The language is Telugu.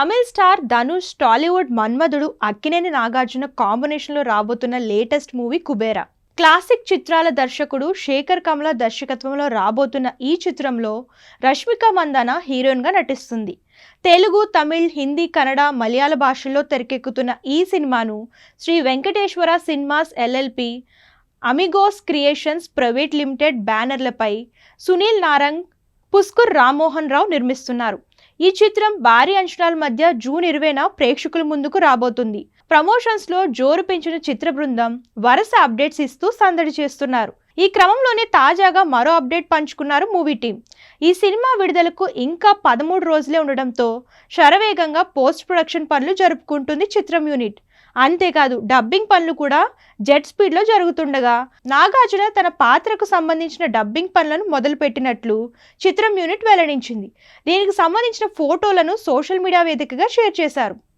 తమిళ్ స్టార్ ధనుష్, టాలీవుడ్ మన్మధుడు అక్కినేని నాగార్జున కాంబినేషన్లో రాబోతున్న లేటెస్ట్ మూవీ కుబేరా. క్లాసిక్ చిత్రాల దర్శకుడు శేఖర్ కమ్ల దర్శకత్వంలో రాబోతున్న ఈ చిత్రంలో రష్మిక మందాన హీరోయిన్గా నటిస్తుంది. తెలుగు, తమిళ్, హిందీ, కన్నడ, మలయాళ భాషల్లో తెరకెక్కుతున్న ఈ సినిమాను Shri Venkateswara cinemas LLP, Amigos creations private limited బ్యానర్లపై సునీల్ నారంగ్, పుష్కర్ రామ్మోహన్ రావు నిర్మిస్తున్నారు. ఈ చిత్రం భారీ అంచనాల మధ్య జూన్ 20న ప్రేక్షకుల ముందుకు రాబోతుంది. ప్రమోషన్స్ లో జోరు పెంచిన చిత్ర బృందం వరుస అప్డేట్స్ ఇస్తూ సందడి చేస్తున్నారు. ఈ క్రమంలోనే తాజాగా మరో అప్డేట్ పంచుకున్నారు మూవీ టీం. ఈ సినిమా విడుదలకు ఇంకా 13 రోజులే ఉండడంతో శరవేగంగా పోస్ట్ ప్రొడక్షన్ పనులు జరుపుకుంటుంది చిత్రం యూనిట్. అంతేకాదు డబ్బింగ్ పనులు కూడా జెట్ స్పీడ్లో జరుగుతుండగా నాగార్జున తన పాత్రకు సంబంధించిన డబ్బింగ్ పనులను మొదలుపెట్టినట్లు చిత్రం యూనిట్ వెల్లడించింది. దీనికి సంబంధించిన ఫోటోలను సోషల్ మీడియా వేదికగా షేర్ చేశారు.